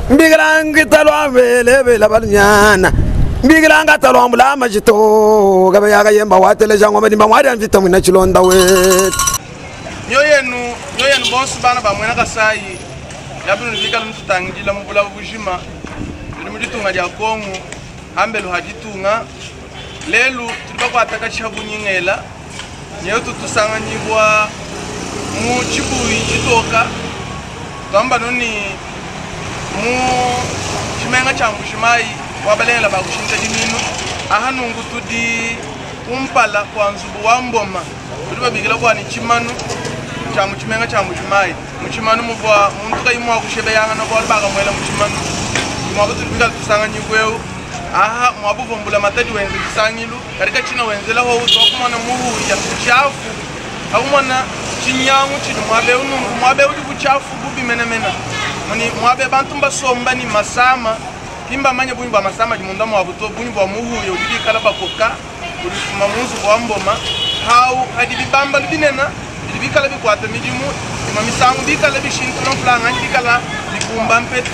Biglang talwa vele la balnyana Biglang talwa mula majito gabaya yemba watele jango medimba mwadi anvita mwina chilonda we Nyoyenu boss bana ba mwena kasai yabunu bigala mtutangila mubula bujima muditunga lya Kongo ambelo haditunga lelu tuliba kwataka chabunyingela nyeyo tutusanganyibwa mu chibuyi chitoka twamba noni mu chimenga cha mbushimai wabalela bakushinta dinino ahanungu tudi kumpala kwa nzubu wa mboma tuliba bigila kwa ni chimanu cha muchimenga cha mbushimai muchimanu mubwa muntu kayimwa kushebe yanga no kwa baga mwela muchimanu mwabu tulibika tusanganyibweu aha mwabu vombula matadi wenze kisangilu katika china wenzela ho uzo kumana muhu ya kuchafu akumana chinyangu chino mwabe udi kuchafu bubi menemena mani mwabe bantu mbasomba ni masama kimba manya bunyumba masama jimunda mwabu to bunyumba muhu ya udidi kala bakoka ulifuma muzu kwa mboma hau hadibibamba libinena bidibikala bikwata mijimu imamisangu bikala bishintu no flanga bikala bikumba mpetu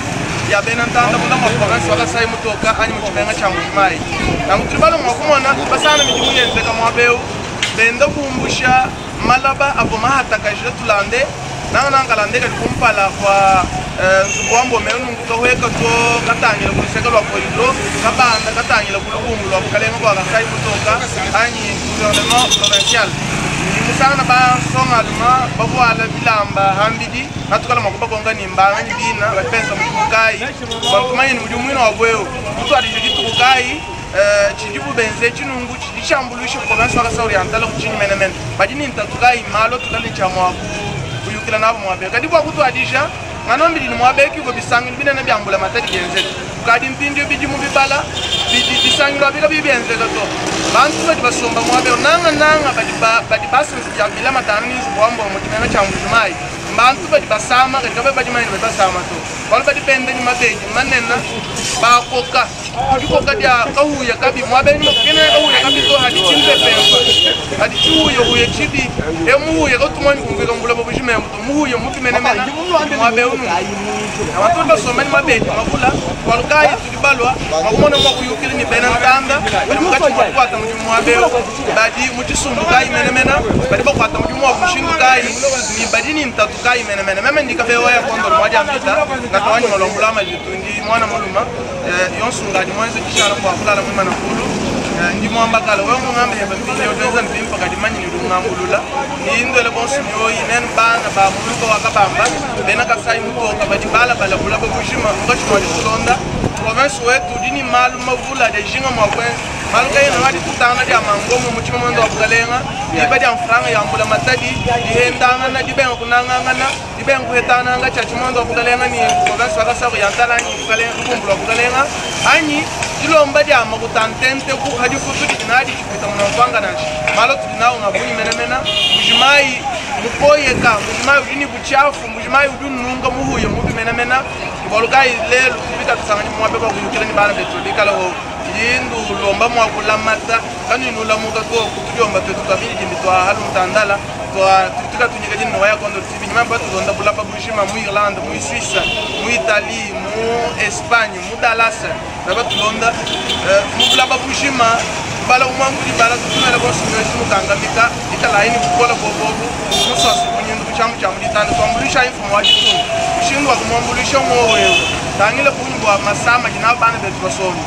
ya benantanda munda mwapokansi wakasai mutoka anyi muchimenga cha mujimai na mutribalo mwakumona basana mijimu yenzeka mwabeu benda kumbusha malaba abo mahata kajira tulande nanga lande kali kumpala kwa nzubwambo menungu kaweka to katangila kuliseka lwa koridro kabanda katangila kulubungu lwa kalenga kwa kasai mutoka anyi gouvernement provincial musana ba songa luma babwala bilamba hambidi natukala makuba konga nimba anyi bina bapensa mutukai bakumanye mujumwino wabweo mutu adijiji tukai chijibu benze chinungu chichambuluisha province waka orientale kuchini menemen badini ntatukai malo tukali chamwa kuyukila nabo mwabe kadibu akutu adisha nganombili ni mwabe kigo bisangil binene byambula matadi genze kadi mpindio bijimu bibala bisangilo abika bibenze gato bantu badi basomba mwabe nanga badi basensi ya bila matani zibwambo mutimena chambujumai bantu badi basama kadi badi mayini basama to wala badi pende ni mabeji manena bakoka koka dia kahuya kabi mwabe ni kene kahuya kabi to hadi chimpe pemba hadi chuyo chibi emuhuya gatumani kumveka mbula bobujime muhuya mutimena mena mwabe unu abantu basomba ni mabeji makula walukai tulibalwa makumona mwakuyukili ni benantanda badi mukati mwakwata mujimu mwabeo badi muchisumbu kai menemena badi bakwata mujimu wakushindu kai ni badi ni mtatu kai menemena meme ndikabewa ya kondo mwaja ambita natawani malongulama jitundi mwana muluma yonsunga di mwanzo kishara kwa kulala mwima na kulu ndi mwamba kala wewe ngambe heba mbili yotenza mpimpa kadi manyi ni ngambulula ni indole bonsu nyoyi nen bana ba muluko wakabamba bena kasai mutoka badi bala kula babushima ngachi mwali kulonda province wetu dini malu mavula de jinga mwakwe malu kayena wadi tutana dia mangomo muchima mwendo wakugalenga ibadi amfranga ya mbula matadi dihendanga na dibenga kunangangana dibenga kuhetana nga chachi mwendo wakugalenga ni province wakasa orientala ni kugalenga kumbula wakugalenga anyi ilomba dia makutantente ku hadi futu dinadi chipita mwanafanga nashi malo tudinao ngabuni menemena mujimai mukoyeka mujimai udini buchafu mujimai udunu nunga muhuye mubi menemena bolukai lelo tubika tusangani mwabe kwa kuyukira ni bana betu bikala ho yindu lomba mwakula mata kanu inula muka to kutujomba petu kabili jimitwa halu mtandala tutika tunyika jini waya kondo tibi ni mambo tulonda bulapa bushima mu Irlande mu Suisse mu Italie mu Espagne mu Dallas naba tulonda mu bulapa bushima bala umangu di bala tutumela bosu nyesu mukanga bika italaini kukola bobobu musosi kunyindu kuchamu chamu ditanda kwambulisha ifu mwajitu shindwa kumwambulisha mwowewe tangile kunyibwa masama jina bana betu basomi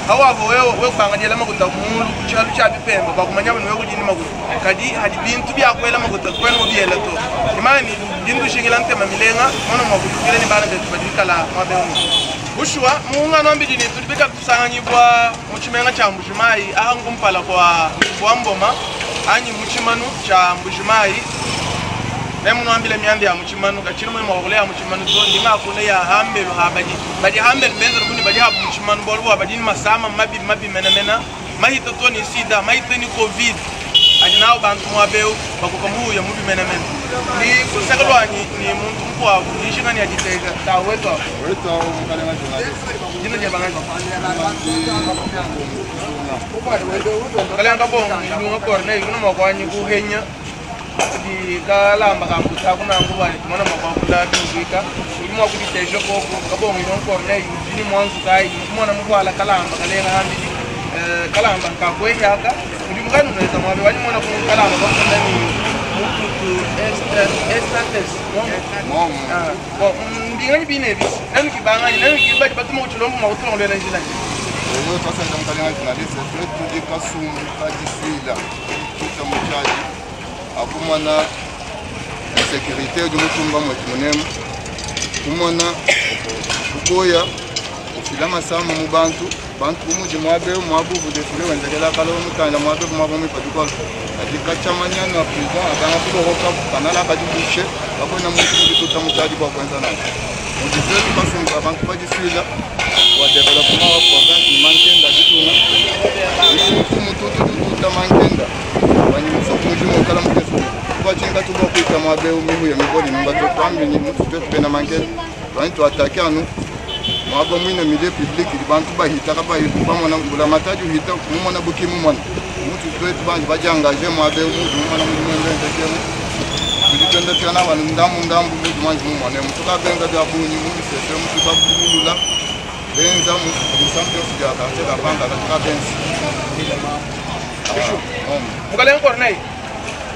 hawa wewe kubanga jela makuta mulu kuchalu cha bipemba bakumanya bano wewe kujini makuta kadi hadi bintu byakwela makuta kwena mubiyela to imani jindu shingila ntema milenga mono makutukile ni bana betu badikala mwabeuni bushwa muunga nombi dini tulibika tusanganyibwa muchimenga cha mbujimai ahangumpala kwa mboma anyi muchimanu cha mbujimai nemu nwambile miandi ya muchimanu kachiri mwe mwakule ya muchimanu to ndinga akule ya hambelu badi hambelu benzo rukuni badi habu muchimanu bolu wa badi ni masama mabi mena mahito to ni sida mahito ni covid ajinao bantu mwabeu bakukamu ya mubi mena ni kusekelwa ni muntu mkwa nishinga ni ajitega taweto jina jabanga kale anga bongo ndunga korne yuno mwakwanyi kuhenya di kalamba kambuta kuna nguba mwana makakula bingika ulimo kudi tejo ko kabongo non Corneille ni mwanzu kai mwana mkwala kalamba kalenga handi kalamba kakwe yaka udi mkanu neza mwabe wali mwana ku kalamba bakunda ni mutu estates mom ndingani binebi nani kibanga nani kibati batuma kuchilombo makutongo lena njila yo sasa ndamkalenga journaliste tout de kasum kadisila tout amuchaji akumana sécurité du mutumba mwetumunemu kumona ukoya ufila masama mu bantu bumuji mwabe mwabuvu defile wenzekela kala mutanda mwabe mwabomi padukol adika chamanyana prison aganga kuroka kanala kadibushe bakona muntu tutamuchaji kwa kwanza nayo mujizeli basumba abantu bajisila wa development wa province mankenda dituna mutu tutamankenda wanyimuso kumujumo kala mutefu kwa chinga tubo kuita mwabe umihu ya migoli mbato kwambi ni mutu tutupena mankenda wantu atake anu mwabo mwine milieu public bantu bahita kabayitu bamona ngula mataju hita mumona buki mumona mutu twetu bantu bajangaje mwabe mutu mumona mumende ndekemo tutenda tena abantu ndambu mutu manje mumona mutu kabenga bya bunyi mutu sese mutu babulula benza mutu champions ya karte la banga la benzi mukalen Corneille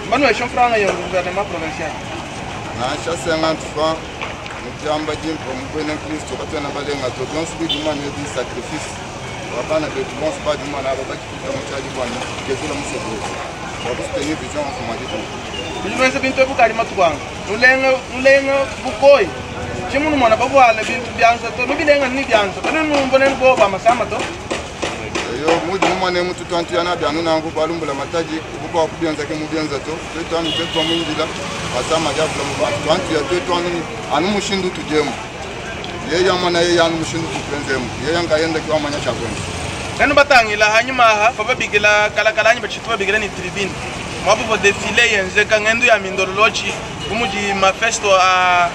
mbanu ya franga yo gouvernement provincial na cha 50 francs mujamba jimpo mbene Kristo katana balenga to don't speak man you sacrifice wabana de bon pas du mal aba bakita mutali bwana kezula musego wabustenye vision of majito bilinwese bintu bukari matwanga nulenga bukoyi chimunu mwana babwala bintu byanza to nubilenga ni byanza kana numbone ngo ba masama to yo mudu mwana mutu tantu yana byanu nangu balumbula mataji kuba kubyanza ke mubyanza to twanu tetwa mwindila masama javula mubantu tantu ya twanu anu mushindu tujemu yeye amana yeye anu mushindu tukwenzemu yeye ngayenda kwa manya chakwenza nanu batangila hanyuma ha baba bigila kalakalani bachitwa bigila ni tribune mwabu bo defile yenze kangendu ya mindololochi umuji mafesto a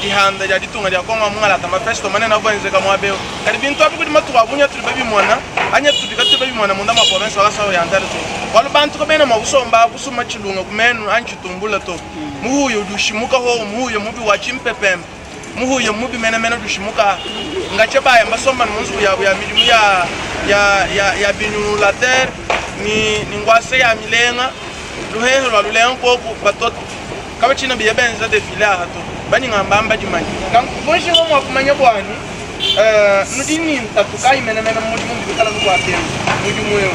dihanda ya ditunga ya konga mungala ta mafesto manena bwenze ka mwabeo kali bintu abikudi matuwa bunya tulibabi mwana anya tudika tulibabi mwana munda ma province wala sawo yandara to walu bantu ko bena mabusomba busuma chilunga kumenu anchitumbula to muhuyo dushimuka ho muhuyo mubi wachimpepem muhuyo mubi mena dushimuka ngache baya mbasomba munzu ya midimu ya binu la terre ni ngwase ya milenga luhehe lwa lulenga koku batot kabachina biyebenza defile hato bani ngambamba jimani kankuboshi ho mwakumanya bwani nudini ntatukai mena mudimu bikala nukwatema mudimu yo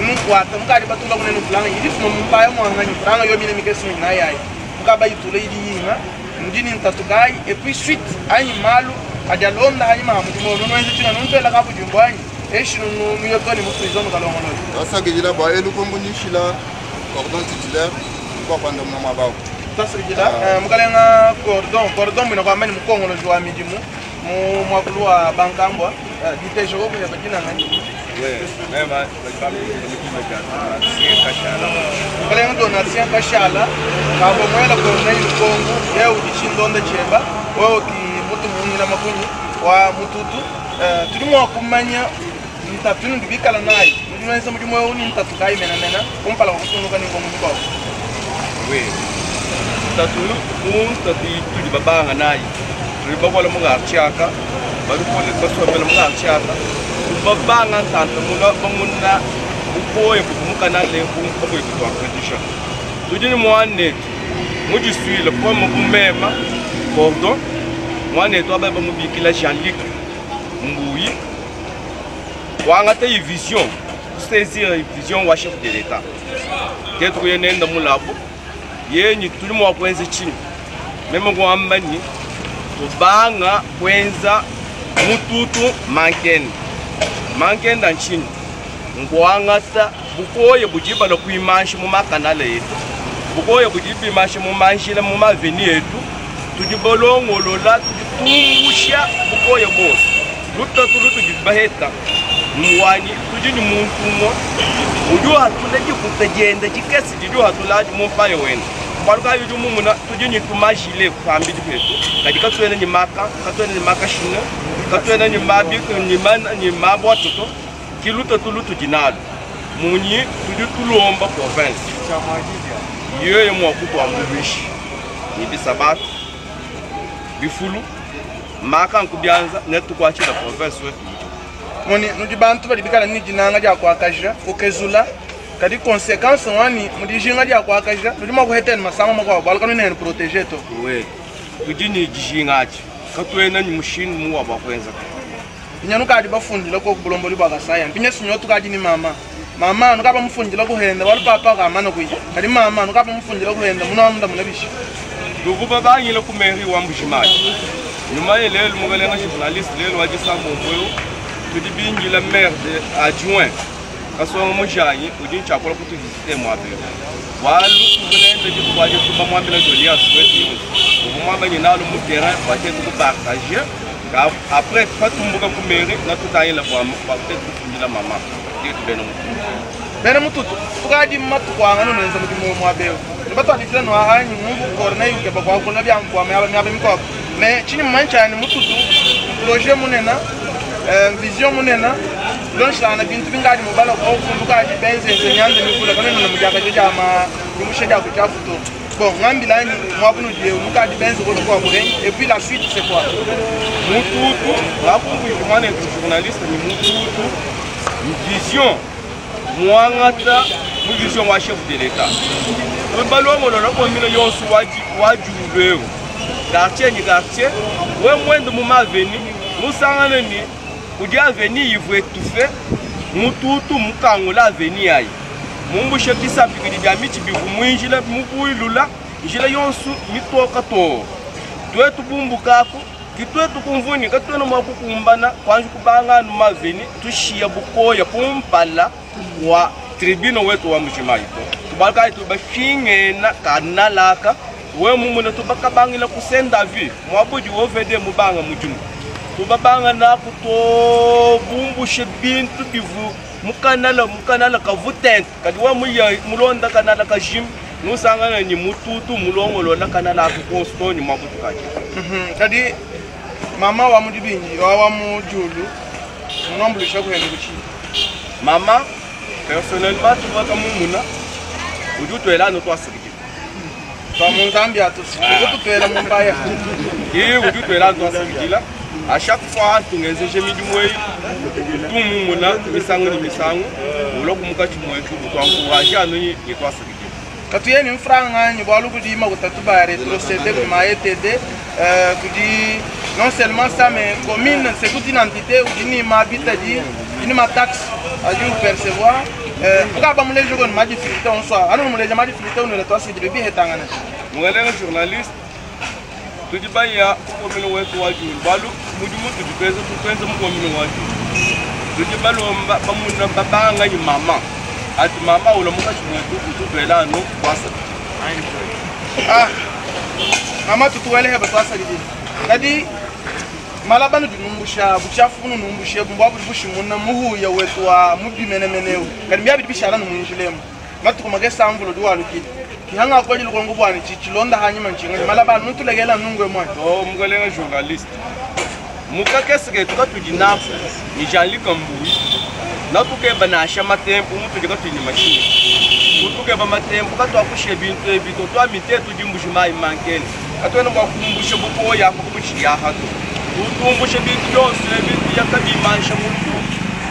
nukwata mukadi batula kunenu fulanga idi fuma mpaya mwanganyi fulanga yo mine mikesu na yayi mukaba itule idi yinga nudini ntatukai et puis suite anyi malu adalonda hanyi mamudimu no nwenze china numpela kabu jimbwanyi eshi nu yotoni mu prison kalongolo sasa gijila ba elu kombunishila cordon titulaire kwa panda mama bao sasa gijila mukalenga cordon bino kwa mani mukongolo jwa midimu mu mwakulwa bankambwa ditejo ko ya bakina ngani Même mukalenga donation kashala ka bomwela Corneille Kongo yeu dishindonda cheba wewe ki mutu mungira makunyi wa mututu tulimo kumanya ntatunu ndibikala nayi nwenza mujimo yo ni ntatukai mena kumpala kutunduka ni ngomu kwa we tatulu tati tudi babanga nayi ribabola munga chaka barupole basomela munga chaka babanga tanta muna ukoye kumukana le kumkobo kwa condition tudi ni mwane muji suile comme kumema cordon mwane to ababa mubikila Jean-Luc Mbuyi wangata yi vision saisir vision wa chef de l'état tetu yenenda mulabo yenyi tulimo wakwenza chini meme ngwambani kubanga kwenza mututu mankenda nchini ngwangata bukoye bujiba lo kuimanshi mu makanale yetu bukoye bujiba imanshi mu manshile mu maveni yetu tujibolongolola tujitumbusha bukoye bosi lutu jibaheta mwani tujini muntu mo ujuha tuleji kutegenda jikesi jijuha tulaji mufaye wena kwaruka yuju mumuna tujini tumajile kwambi dikwetu kadika tuene ni maka katwene ni maka shina katwene ni mabi ni mabwa toto kiluto tulutu jinalo munyi tujitulomba province yeye mwakuto wa mbishi ni bisabatu bifulu maka nkubyanza netu kwa chila province wetu moni nudi bantu bali bikala ni jinanga ja kwa kajira ukezula kadi conséquence wani mudi jinga ja kwa kajira nudi mako heten masama mako balka ni protéger to we kujini jinga achi katwena ni machine mu abakwenza nyanu kadi bafundile ko kulomboli bwa kasaya pinye sinyo tukadi ni mama nukaba mufundile ko henda wali papa ka mana kuyi kadi mama nukaba mufundile ko henda muno amunda munabishi dukuba banyile ku mairie wa Mbujimayi nyuma yelelo mugalenga journaliste lelo waje sambo mboyo tudi bingila maire de adjoint kasonga mujanyi udi chakola kutu visiter mwabe walu kugelenda jitu waje tuba mwambela dolia sweti umwamba ni nalo mu terrain waje ku partager après fatumbuka ku mairie na tutayela kwa peut-être kufundila mama ditu beno mututu tukadi matu kwa ngano nenza mu mwabe bato alifila no ahanyi mungu corneille ke bakwa ko nabya mwa myabe mko mais chini mancha ni mututu projet munena vision munena lonshana bintu bingadi mubala ko kumbuka ati benze nyande mikula kana no mujaka jama musheda ku chafuto bon ngambila ni mwabunu die mukadi benze ko kwa kurengi et puis la suite c'est quoi mututu bakumbu mwana journaliste ni mututu vision mwangata vision wa chef de l'état balongo lona ko mino yonsu wajubeo quartier ni quartier we mwendo mu maveni musangana ni kudi aveni yivwe tufe mututu mukangula aveni ayi mumbushe bisapikidi bya michi bivu mwinjila mukuyilula njila yonsu mitoka to twetu bumbukako kitwetu kumvuni katwena mwakukumbana kwanju kubanga no maveni tushiya bukoya kumpala wa tribunal wetu wa Mbujimayi tubalka tubashingena kanalaka we mumuna tubakabangila kusenda vi mwabuji wovede mubanga mujumu tubabanga na kuto bumbushe bintu bivu mukanala kavutent kadi wa muya mulonda kanala ka jim nusangana ni mututu mulongolo na kanala ku konstoni mwabutu kaje kadi mama wa mudibinyi wa mujulu munombulisha kuhenda kuchi mama personnellement tu vois comme mumuna uju twela no twasiriki kwa munzambi atusiku twela mumbaya uju twela no twasirikila à chaque fois tungeze je midimwe tumumuna misango ni misango uloku mukati mwetu twancourager ano ni twasiriki katuye ni mfranga ni bwalu kudi makutatu ba retrocéder kuma ETD kudi non seulement ça mais commune c'est toute une entité où ni mabita di ni ma taxe à dû percevoir ukaba mule jogo ma difficulté on soit anu mule ma difficulté on le toi c'est de bi hetangana mugalenga journaliste tudi baya ko mino wetu waju balu mujumu tudi pesa tupenza mu mino waju tudi balomba bamuna babanga ni mama ati mama ulo mukati mwetu kutubela no kwasa mama tutuwele heba twasa lidi kadi malabanu dunumbusha buchafu nunumbushe bumbabu bushimuna muhuya wetu wa mubimenemeneo kadi mbiya bishara numunjilemo matukumage samvulo duwaluki kihanga kwa jilo kongo bwani chichilonda hanyuma nchinga malabanu nutulegela nungwe mwa mugalenga journaliste mukakesike tukatujinafu ni Jean-Luc Mbui natukeba nasha matempo mutujika tuni machine kutukeba matempo katwakushe bintu ebito twamitetu Mbujimayi mankeni katwena mwakumbushe buko yako kuchiya hatu tutumbushe bintu byose bintu yakabimansha muntu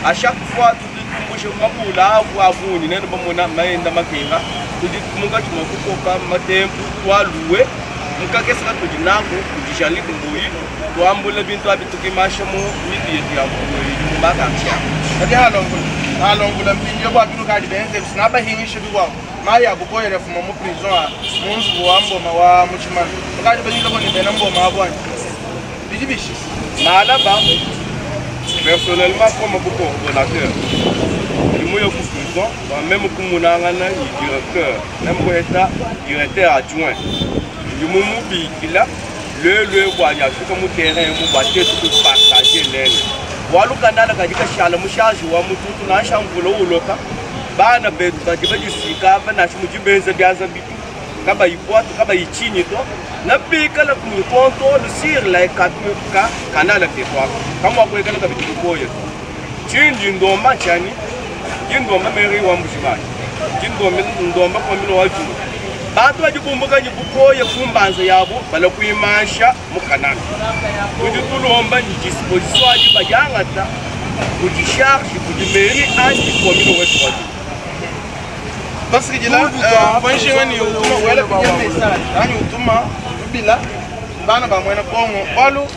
à chaque fois tutumbushe mapula avuni nene bamona maenda makenga tudimungati mwakukopa matempo twaluwe mukakesika tujinango Jean-Luc Mbui twambula bintu abitukimasha mu midi yetu ya mubaka kadi halongula mpinjo kwa binu kadi benze sinaba hingishe biwa mali abukoyere fuma mu prison munzu wa mboma wa Mbujimayi kadi bezilo ko ni bena mboma abwani bijibishi malaba personnellement comme beaucoup donateur limoyo ku prison wa même kumunangana ni directeur même ko eta directeur adjoint limumu bikila le bwanya fika mu terrain mu batetu ku partager lene walukandana kajika shala mushaji wa mututu na shamvulo uloka bana betu kajiba jusika bana shimujibenza byaza bitu kaba ikwatu kaba ichinyi to na bika la ku contrôle sur les kapka kanala tetwa kama ko ekala kabitu koyo chinji ndomba chani ndomba meri wa Mbujimayi ndomba kwa mino waju bantu bajibumbuka nyibukoye kumbanza yabo bala kuimasha mukanana kuji tulomba ni disposition aji bajangata kuji charge kuji mairie anti commune wetu watu parce que là bonje ngani utuma wala kuja message ani utuma bila bana ba mwena kongo walu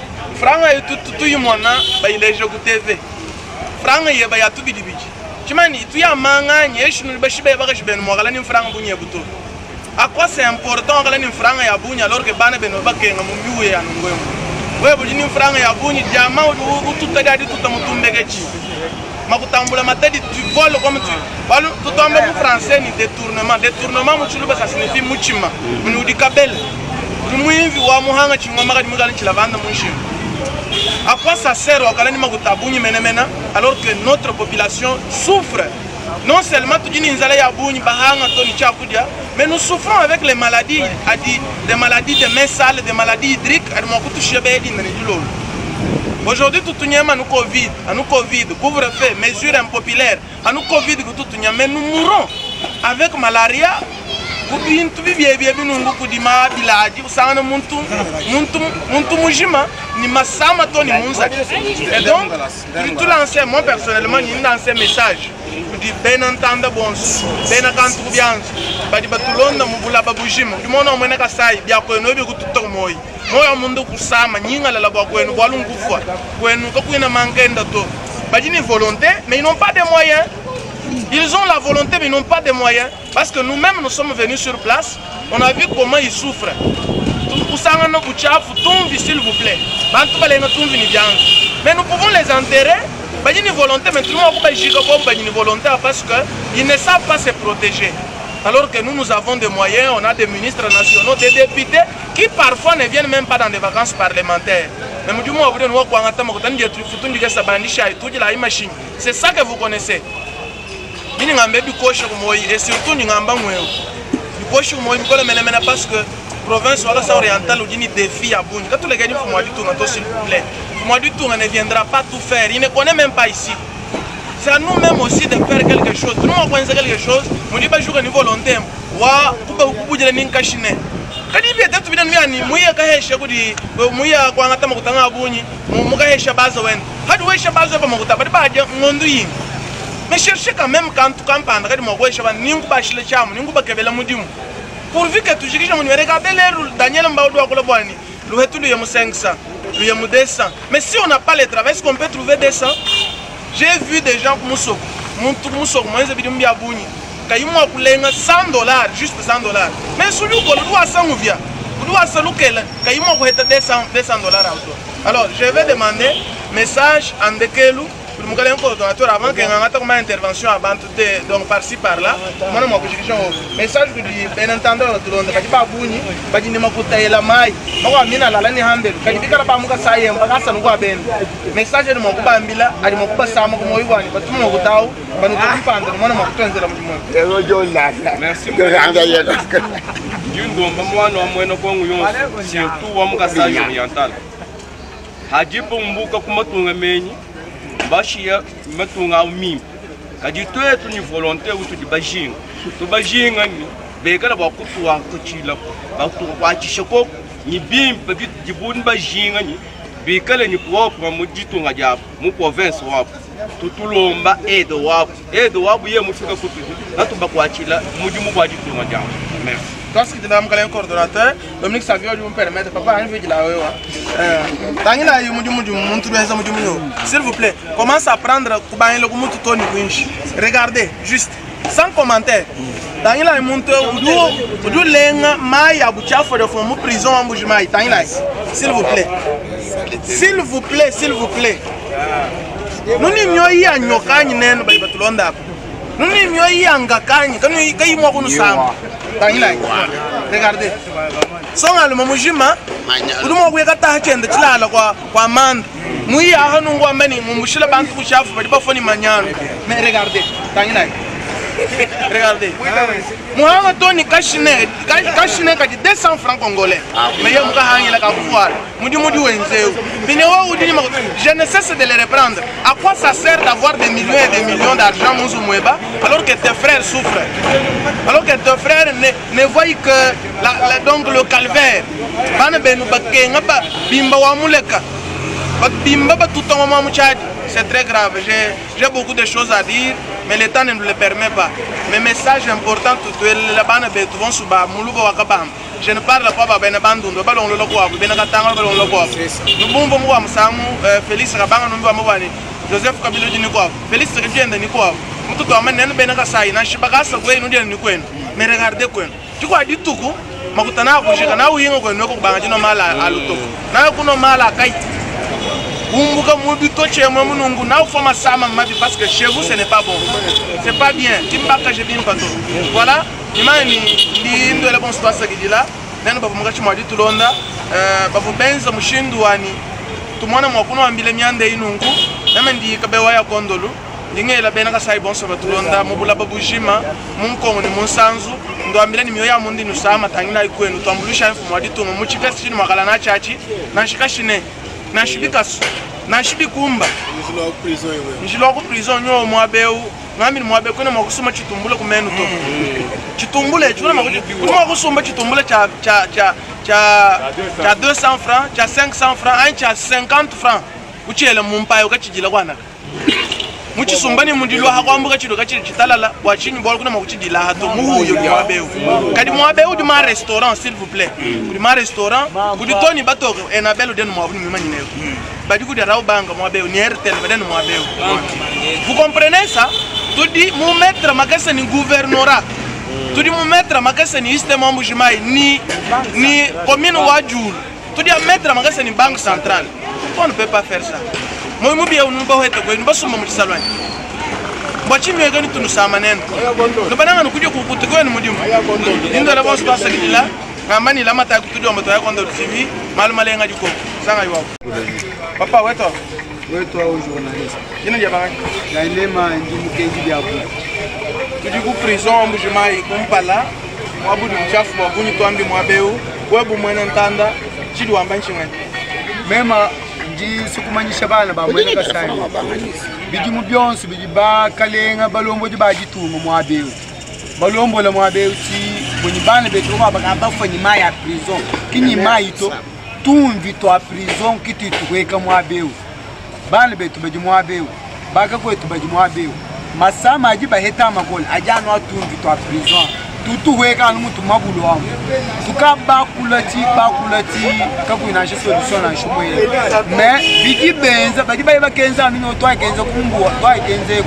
franga yetu tuyimona ba ileje ku TV franga ye ba ya tubidibiji chimani tuyamanga nyeshinu bashibe bakashibene mwagala ni franga bunye buto. À quoi c'est important que les francs et abounia alors que Bane Benova Kenga Mumbu et Anungo? Oui, vous dites francs et abounia, diamant ou tout à l'heure tout à mon tombégachi. Makutambula matadi, tu voles comme tu. Voilà, tout en même français ni détournement. Détournement, ça signifie Muchima. Nous dit Kabel. Nous y avons un chimama de Mugan Chilavanda Mushim. À quoi ça sert au Kalani Makutabouni Menemena alors que notre population souffre? Non seulement tout le monde, mais nous souffrons avec les maladies, des maladies de mains sales, des maladies hydriques. Aujourd'hui, tout le monde a nous Covid, couvre-feu, mesures impopulaires, à nous Covid, mais nous mourons avec malaria. Muntu kudima bilaji usana muntu mujima ni masama to ni munza. Et donc tout lancer moi personnellement ni lancer message di ben entendre bon ben akantu bien badi batulonda mubula babujima di mona omena kasai bya ko no bi kututo moyi moyo mundu kusama nyinga la bwa kwenu bwalu ngufwa kwenu ko kuina mangenda to badi ni volonté mais ils n'ont pas de moyens. Ils ont la volonté mais ils n'ont pas de moyens parce que nous-mêmes nous sommes venus sur place, on a vu comment ils souffrent. S'il vous plaît. Mais nous pouvons les enterrer. Ils ont une volonté, mais tout le monde a une volonté parce qu'ils ne savent pas se protéger. Alors que nous avons des moyens, on a des ministres nationaux, des députés qui parfois ne viennent même pas dans des vacances parlementaires. C'est ça que vous connaissez. Et surtout parce que la province orientale a des défis à Bouni. Quand tous les gars font moi du tour, s'il vous plaît. Moi du tour ne viendra pas tout faire. Il ne connaît même pas ici. C'est à nous-mêmes aussi de faire quelque chose. Tout le monde pense quelque chose. On dit pas jouer au niveau volontaire. Wa kuba de ninkashine. Quand il vient d'être bien ni muya kahesha kudi muya kwa ngata makutanga abunyi mukahesha bazo wen. Hadi wesha bazo pa makuta badi ba ngondu yin. Mais cherchez quand même quand tu campagnes, pourvu que tu dises, regardez Daniel Mbaoudou à Colobani, le tout le 500, le 200. Mais si on n'a pas les travail, est-ce qu'on peut trouver 200? J'ai vu des gens comme Moussok, Moussok, moi j'ai vu des Mbiabouni, qui ont coulé $100, juste $100. Mais celui qui doit s'en ouvrir, qui doit s'en ouvrir, qui ont coulé $200. Alors je vais demander message en Dekelu. Avant qu'il y ait une intervention donc par-ci par-là, message que bien entendu, Bashia matunga mim kadi to etu ni volonté ou tu bajing to bajinga ni be kala ba kutuwa ko chila ba to kwa chishoko ni bim pe dibun bajinga ni be kala ni propre mu ditunga ja mu province wapo tutulomba edo wapo ye mu fika kutu na to ba kwa chila mu dimu kwa ditunga ja. Merci. Toi, ce qui est un coordonnateur, Dominique Savio, je vous permets, papa, je vais dire s'il vous plaît, commence à prendre regardez, juste, sans commentaire. S'il vous plaît. S'il vous plaît, s'il vous plaît. Nous n'ignorons pas nous regardez. Son alma mujima, nous avons regardé quoi mande. Nous y avons nous amené mon mouchila banque pour chef, mais pas foni manian. Mais regardez, Regardez. Moi, Tony Kachine, qui 200 francs congolais. Mais il y a un gars qui a pouvoir. Je ne cesse de les reprendre. À quoi ça sert d'avoir des millions et des millions d'argent, alors que tes frères souffrent? Alors que tes frères ne voient que donc le calvaire. C'est très grave. J'ai beaucoup de choses à dire, mais le temps ne nous le permet pas. Mes messages importants, je ne parle pas de Bandung, Félix Rabanga, Joseph Kabila Diniko, Félix Régien de Nico, mais regardez quoi. Tu vois, du tout, Makutana, Jana, ou Yingo, Bandino Mala, à l'auto. Nakuno Mala, Kaiti. Parce que chez vous ce n'est pas bon, c'est pas bien. Voilà, il m'a dit la bonne situation qui dit là. Tout le monde a dit Nashibi kumba nishiloko prison nyo mwabeu ngami mwabeu kuna makusuma chitumbule kumenu to chitumbule chuna makusuma chitumbule cha 200 francs cha 500 francs ai cha 50 francs uchele mumpaye ukachijila kwana muchisumbani mundilo hakwambuka chido kachiri chitalala bwachinyi bolo kuna makuchidila hato muhuyo mwabeu kadi mwabeu di ma restaurant s'il vous plaît di ma restaurant kudi toni bato enabelo den mwabuni mimanyineyo. Vous comprenez ça? Tu dis mon maître magasin ni gouvernorat. Tu dis mon maître magasin ni système Mbujimai ni commune Wadjoul. Tu dis maître magasin ni banque centrale. On ne peut pas faire ça. Moi je bien on va être quoi une basse maman salon. Bachi mi gani tu nusamaneno. No bananga nukuja kukutukwa ni mudimu. Ndio la boss pasa kila. Ngamani la mata kutudio moto yako ndo TV mal malenga jiko. Sanga iwao. Papa weto au journaliste. Kina dia banga. Ya ilema ndimu kenji dia hapo. Tudi ku prison Mbujimai kumpala. Mwabu ni mchafu mwabuni tuambi mwabeu. Webu mwene ntanda. Chidi wambanchi mwene. Mema nji sikumanyisha bana ba mwene kasai. Biji mu byonse biji ba kalenga balombo jiba jituma mwabeu. Balombo la mwabeu ti boni bana betu ba ba fanyi mai ya prison. Kinyi mai to tumvi to a prison kiti tuweka mwabeu. Bana betu baji mwabeu. Baga kwetu baji mwabeu. Masama ajiba heta magol ajano atumvi to a prison. Tutu weka n'umutu mabulu wangu. Tukaba kulati kaku inaje solution na shumwe. Mais biji benza baji ba kenza ninyo to akenza kumbu to akenze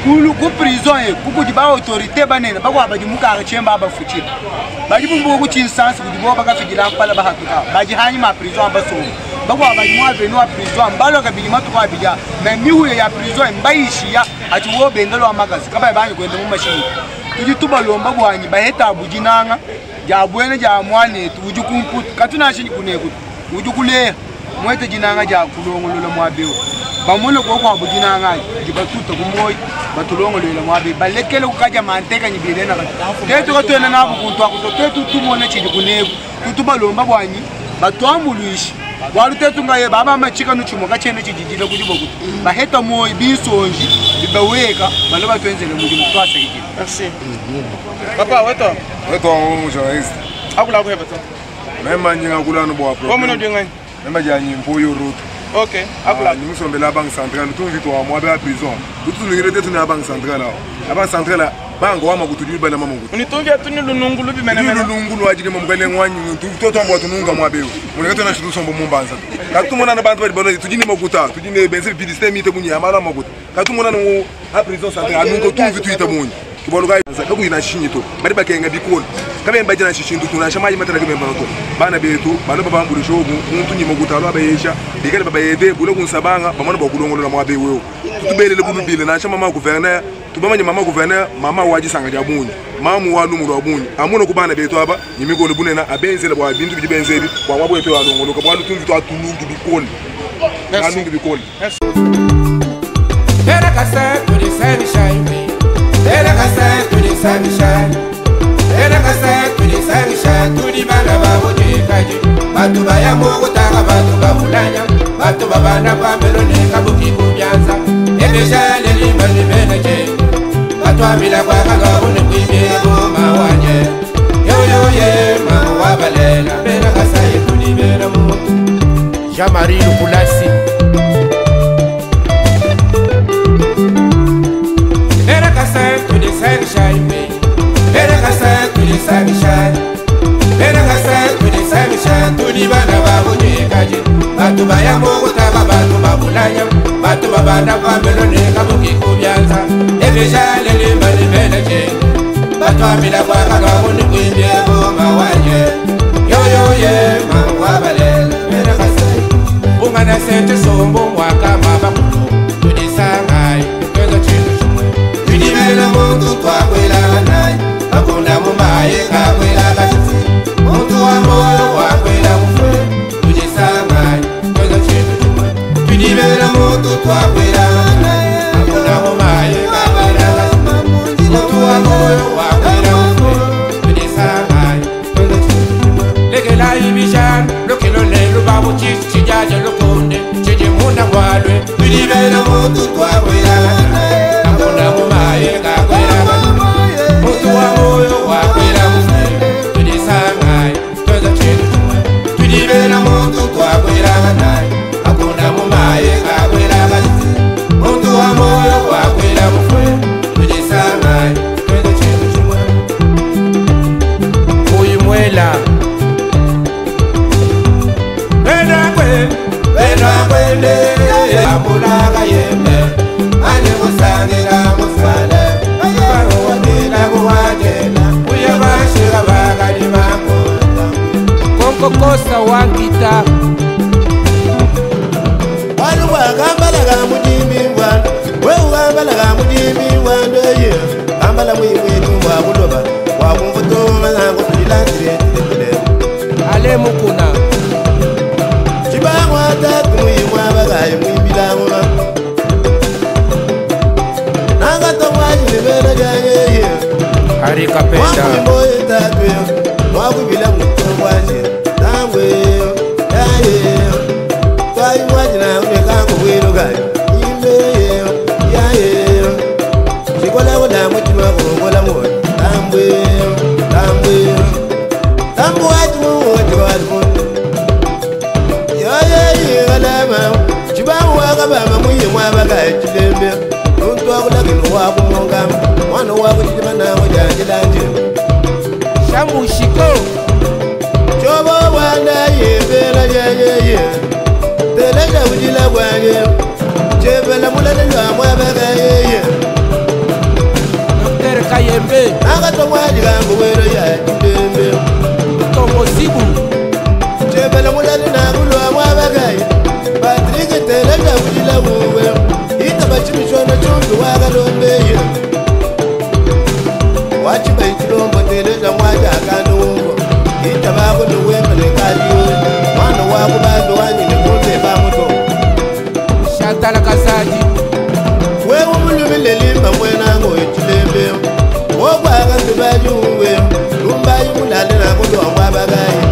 kulu ku prison e kuku diba autorité banena bakwa baji muka chemba abafuchira. Baji bumbu ku chinsansi kudibo baka figila mpala bahatuka. Baji hanyi ma prison abaso. Bakwa baji mwa venu a prison mbalo ka biji matu kwa bija. Mais mihuye ya prison mbaishia atuwo bendalo amagazi kaba banyi kwenda mu machine. Tuji tubalomba bwanyi baheta bujinanga jabwene jamwane tuju kumput katuna shinyi kuneku uju kule mwete jinanga ja kulongolola mwabeo bamule ko kwa bujinanga jibatuta kumoy batulongolola mwabe balekele ukaja manteka nyibile na tetu ka twena nabo kuntu akuto tetu tumone chiji kuneku tutubalomba bwanyi batwamuluishi walutetu ngaye baba machika nuchumo kachene chijijile kujiboku baheta moy bisonji bibaweka baloba twenzele mujimu twasa kiti. Merci. Papa, weto au journaliste. Akula ko hebeto. Même nyinga kula no bo Comment on dit ngani? Même janyi mpoyo route. OK, akula. Nous sommes la banque centrale, tout vite wa moi ba prison. Tout le rete tuna banque centrale. La banque centrale bango wa makutudu bana mamungu. Unitungia tuni lunungulu bi mena mena. Lunungulu ajike mumgale ngwanyi to tombo tununga mwabeo. Munekata na shiru sombo mumbanza. Katumona na bantu bali tujini makuta, tujini benze bi system ite munyi amala makuta. Katumona no a prison centrale anungo tout vite ite munyi. Kibolo ga kabu ina shinyi to. Bari bakenga bikolo. Kabe mbajana shishindu tunashamaji matara kebe manoto. Bana betu, bana baba mburi shogu, muntu nyi makuta lo abayesha. Bigale baba yede bulo kunsabanga, bamana bakulongolo na mwabewe. Tutubelele bulubile na chama mama gouverneur. Tubamanye mama gouverneur, mama waji sanga ja bunyi. Mamu wa numuru wa bunyi. Amuno kubana betu aba, nyimigo lo bunena abenzele bwa bintu bibenzebi, kwa wabo epe wa ndongolo kwa bwana tunvi to atunungi bikoli. Merci. Bikoli. Merci. Era kasa tuli sangisha. Era kasa tuli sangisha. Tuli bana babuji kaji. Batu bayamu kutaka batu babulanya. Batu babana pambelo ne kabuki kubyanza. Ebesha leli mani menaje. Batu amila kwa kagabuni kuibie goma wanye. Yo yo ye mamu wabalela. Era kasa tuli bena mutu. Jean-Marie Lukulasi. Era kasa tuli sangisha. Era kasa tuli sangisha. Era kasa tuli sangisha. Tuli bana babuji kaji. Batu bayamu kutaka batu babulanya. Batu babana pambelo ne kabuki kubyanza. Ebesha leli mani menaje. Batu amila kwa kagabuni kuibie goma wanye. Yo yo ye mamu wabalela. Era kasa Ungana sente sombo mwaka mabakutu. Tudisangai kwenza chintu chumwe. Tudibela muntu twakwela nayi. Bakunda mumaye kakwela kashifu. Muntu wa moyo wakwela mufwe. Tudisangai kwenza chintu chumwe. Tudibela muntu twakwela nayi. Bakunda mumaye kakwela kashifu. Muntu wa moyo wakwela mufwe. Tudisangai kwenza chintu chumwe. Lekela ibishan lokelo lelo babu chichi jaje lokonde. Cheje munda walwe. Tudibela muntu twakwela nayi. Bakunda mumaye kakwela kashifu. Muntu wa moyo wakwela mufwe. Tudisangai kwenza chintu chumwe. Tudibela muntu twakwela nayi. Bakunda mumaye kakwela kashifu. Muntu wa moyo wakwela mufwe. Tudisangai kwenza chintu chumwe. Uyimwela Bena kwende Amulaga yembe Ane musangira musale Bano wadila kuwajena Uyabashira bagadi makonda Konko kosa wangita Wanu wakambalaga mujimi wando Wewe wambalaga mujimi wando ye Kambala mwiwetu wakuloba Wakumfutuma zangu tulilandire Ale mukuna Chibangwa tatu mwiwa bagaye mwibilangwa Nanga tomwaji nibera janye Harika penda Mwakubimbo etatu Mwakubila mwitomwaji Tangwe Yaye Twaji mwaji na unekangu wino gaye Ime Yaye Chikola wada mwitima kurongola mwoji Tangwe Tambu waji mwoji wadi mwoji Chibamu wakabama mwiye mwabagaye chilembe Nuntu wakulakinu wakumongama Mwana wakuchitima nawo janjilanje Shamu shiko Chobo wanda yebela yeye Teleja ujila wanye Chebela mulele lwa mwabagaye Dr. Kayembe Nagato mwajigangu wero ya chilembe Tomo sibu Chebela mulele nagulwa mwabagaye Patrick teleja ujila wuwe Itaba chimichona chungu wakalombe Wachiba ichilombo teleja mwaja akando ungo Itaba kuno wemba nekaliyo Mwana waku bado wanyine kunze bamuto Shantala Kasaji Wewe mulumile limba mwenango ichilembe Wogwa akantu bajuwe Lumba yumulale na kundo wabagaye